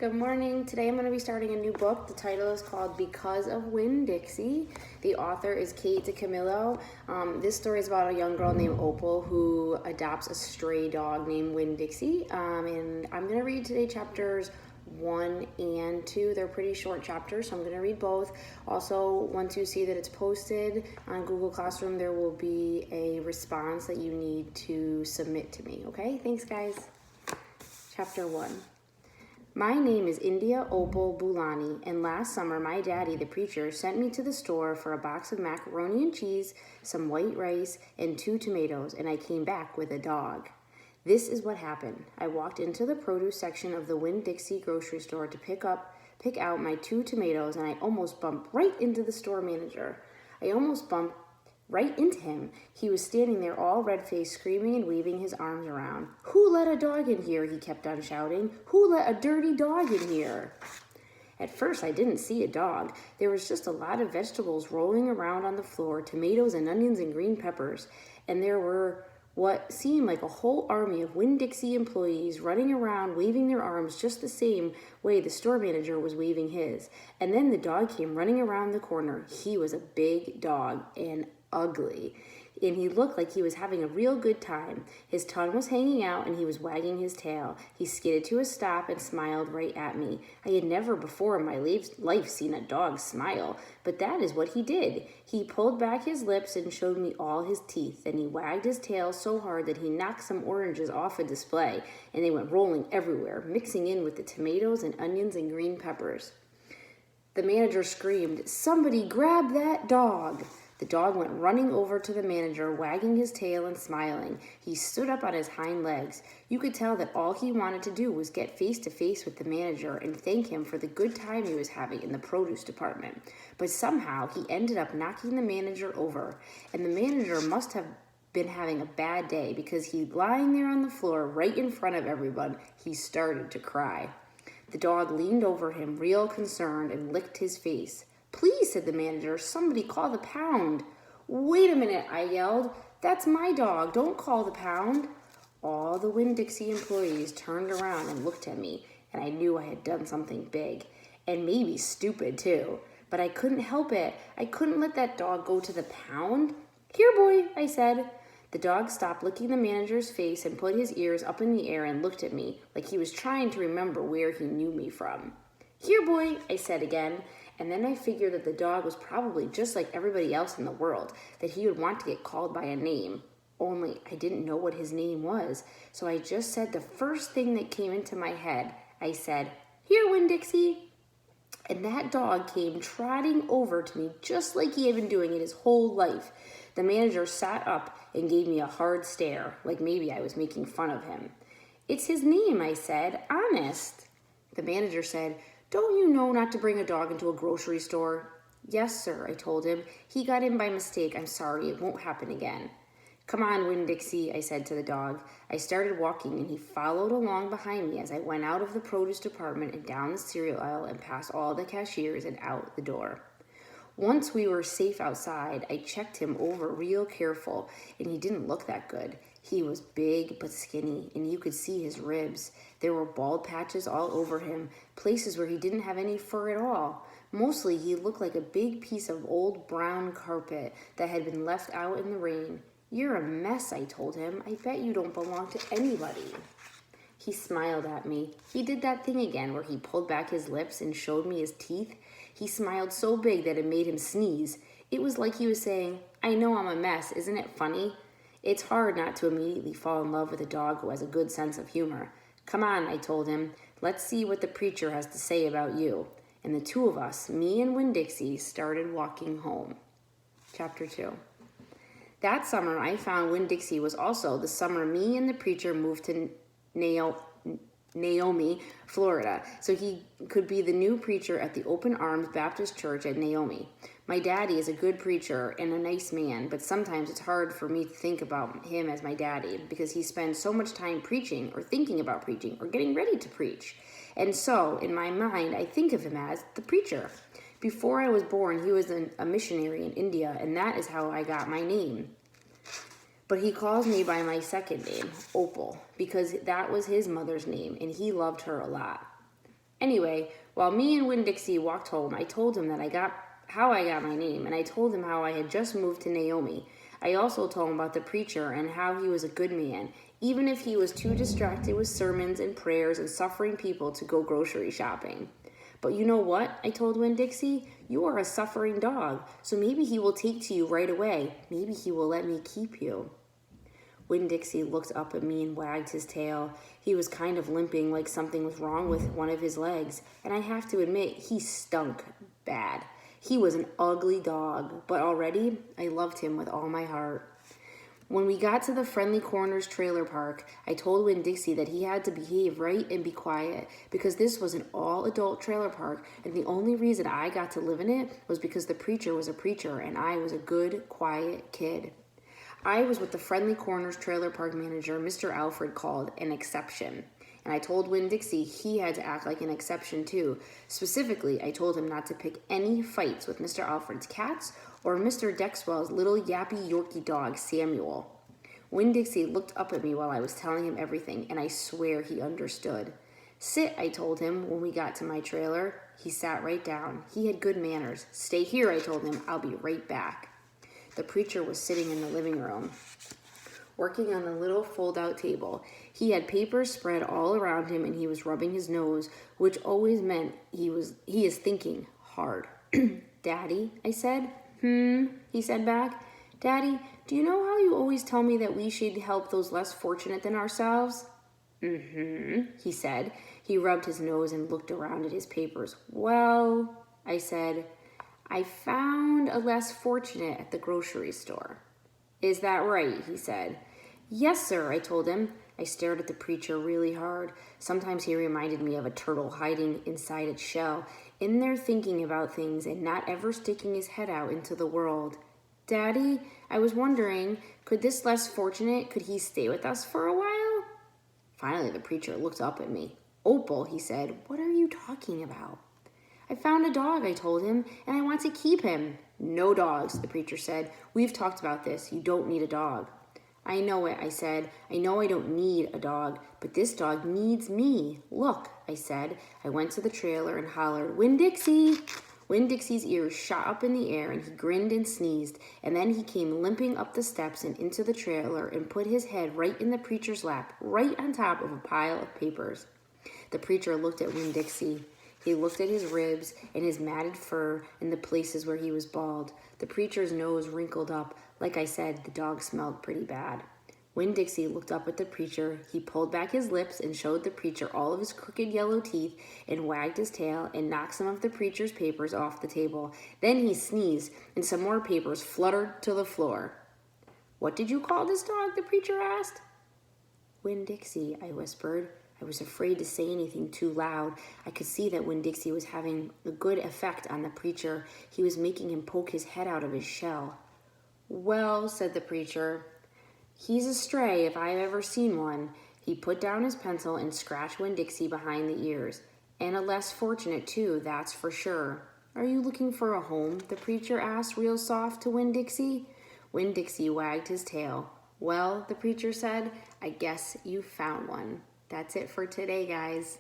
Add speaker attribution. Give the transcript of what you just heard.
Speaker 1: Good morning. Today I'm going to be starting a new book. The title is called Because of Winn-Dixie. The author is Kate DeCamillo. This story is about a young girl named Opal who adopts a stray dog named Winn-Dixie. And I'm going to read today chapters 1 and 2. They're pretty short chapters, so I'm going to read both. Also, once you see that it's posted on Google Classroom, there will be a response that you need to submit to me. Okay? Thanks, guys. Chapter 1. My name is India Opal Bulani, and last summer my daddy, the preacher, sent me to the store for a box of macaroni and cheese, some white rice, and 2 tomatoes, and I came back with a dog. This is what happened. I walked into the produce section of the Winn-Dixie grocery store to pick out my 2 tomatoes, and I almost bumped right into the store manager. I almost bumped right into him. He was standing there all red-faced, screaming and waving his arms around. "Who let a dog in here?" he kept on shouting. "Who let a dirty dog in here?" At first, I didn't see a dog. There was just a lot of vegetables rolling around on the floor, tomatoes and onions and green peppers, and there were what seemed like a whole army of Winn-Dixie employees running around, waving their arms just the same way the store manager was waving his. And then the dog came running around the corner. He was a big dog and ugly, and he looked like he was having a real good time. His tongue was hanging out and he was wagging his tail. He skidded to a stop and smiled right at me. I had never before in my life seen a dog smile, but that is what he did. He pulled back his lips and showed me all his teeth. Then he wagged his tail so hard that he knocked some oranges off a display, and they went rolling everywhere, mixing in with the tomatoes and onions and green peppers. The manager screamed, "Somebody grab that dog!" The dog went running over to the manager, wagging his tail and smiling. He stood up on his hind legs. You could tell that all he wanted to do was get face to face with the manager and thank him for the good time he was having in the produce department. But somehow he ended up knocking the manager over, and the manager must have been having a bad day because he, lying there on the floor right in front of everyone, he started to cry. The dog leaned over him, real concerned, and licked his face. "Please," said the manager, "somebody call the pound." "Wait a minute," I yelled. "That's my dog. Don't call the pound." All the Winn-Dixie employees turned around and looked at me, and I knew I had done something big, and maybe stupid too. But I couldn't help it. I couldn't let that dog go to the pound. "Here, boy," I said. The dog stopped licking the manager's face and put his ears up in the air and looked at me like he was trying to remember where he knew me from. "Here, boy," I said again, and then I figured that the dog was probably just like everybody else in the world, that he would want to get called by a name. Only I didn't know what his name was, so I just said the first thing that came into my head. I said, "Here, Winn-Dixie." And that dog came trotting over to me just like he had been doing it his whole life. The manager sat up and gave me a hard stare, like maybe I was making fun of him. "It's his name," I said, "honest." The manager said, "Don't you know not to bring a dog into a grocery store?" "Yes, sir," I told him. "He got in by mistake. I'm sorry. It won't happen again." "Come on, Winn-Dixie," I said to the dog. I started walking, and he followed along behind me as I went out of the produce department and down the cereal aisle and past all the cashiers and out the door. Once we were safe outside, I checked him over real careful, and he didn't look that good. He was big but skinny, and you could see his ribs. There were bald patches all over him, places where he didn't have any fur at all. Mostly, he looked like a big piece of old brown carpet that had been left out in the rain. "You're a mess," I told him. "I bet you don't belong to anybody." He smiled at me. He did that thing again where he pulled back his lips and showed me his teeth. He smiled so big that it made him sneeze. It was like he was saying, "I know I'm a mess, isn't it funny?" It's hard not to immediately fall in love with a dog who has a good sense of humor. "Come on," I told him. "Let's see what the preacher has to say about you." And the two of us, me and Winn-Dixie, started walking home. Chapter 2. That summer, I found Winn-Dixie was also the summer me and the preacher moved to Naomi, Florida, so he could be the new preacher at the Open Arms Baptist Church at Naomi. My daddy is a good preacher and a nice man, but sometimes it's hard for me to think about him as my daddy because he spends so much time preaching or thinking about preaching or getting ready to preach. And so, in my mind, I think of him as the preacher. Before I was born, he was a missionary in India, and that is how I got my name. But he calls me by my second name, Opal, because that was his mother's name, and he loved her a lot. Anyway, while me and Winn-Dixie walked home, I told him how I got my name, and I told him how I had just moved to Naomi. I also told him about the preacher and how he was a good man, even if he was too distracted with sermons and prayers and suffering people to go grocery shopping. But you know what? I told Winn-Dixie, you are a suffering dog, so maybe he will take to you right away. Maybe he will let me keep you. Winn-Dixie looked up at me and wagged his tail. He was kind of limping like something was wrong with one of his legs, and I have to admit, he stunk bad. He was an ugly dog, but already I loved him with all my heart. When we got to the Friendly Corners trailer park, I told Winn-Dixie that he had to behave right and be quiet because this was an all-adult trailer park, and the only reason I got to live in it was because the preacher was a preacher and I was a good, quiet kid. I was what the Friendly Corners trailer park manager, Mr. Alfred, called an exception. And I told Winn-Dixie he had to act like an exception too. Specifically, I told him not to pick any fights with Mr. Alfred's cats or Mr. Dexwell's little yappy Yorkie dog, Samuel. Winn-Dixie looked up at me while I was telling him everything, and I swear he understood. Sit, I told him when we got to my trailer. He sat right down. He had good manners. Stay here, I told him. I'll be right back. The preacher was sitting in the living room, working on the little fold-out table. He had papers spread all around him, and he was rubbing his nose, which always meant he is thinking hard. Daddy, I said. He said back. Daddy, do you know how you always tell me that we should help those less fortunate than ourselves? He said. He rubbed his nose and looked around at his papers. Well, I said, I found a less fortunate at the grocery store. Is that right? He said. Yes, sir, I told him. I stared at the preacher really hard. Sometimes he reminded me of a turtle hiding inside its shell, in there thinking about things and not ever sticking his head out into the world. Daddy, I was wondering, could he stay with us for a while? Finally, the preacher looked up at me. Opal, he said, what are you talking about? I found a dog, I told him, and I want to keep him. No dogs, the preacher said. We've talked about this. You don't need a dog. I know it, I said. I know I don't need a dog, but this dog needs me. Look, I said. I went to the trailer and hollered, Winn-Dixie! Winn-Dixie's ears shot up in the air and he grinned and sneezed, and then he came limping up the steps and into the trailer and put his head right in the preacher's lap, right on top of a pile of papers. The preacher looked at Winn-Dixie. He looked at his ribs and his matted fur and the places where he was bald. The preacher's nose wrinkled up. Like I said, the dog smelled pretty bad. Winn-Dixie looked up at the preacher. He pulled back his lips and showed the preacher all of his crooked yellow teeth and wagged his tail and knocked some of the preacher's papers off the table. Then he sneezed and some more papers fluttered to the floor. What did you call this dog? The preacher asked. Winn-Dixie, I whispered. I was afraid to say anything too loud. I could see that Winn-Dixie was having a good effect on the preacher. He was making him poke his head out of his shell. Well, said the preacher, he's a stray if I've ever seen one. He put down his pencil and scratched Winn-Dixie behind the ears. And a less fortunate, too, that's for sure. Are you looking for a home? The preacher asked real soft to Winn-Dixie. Winn-Dixie wagged his tail. Well, the preacher said, I guess you found one. That's it for today, guys.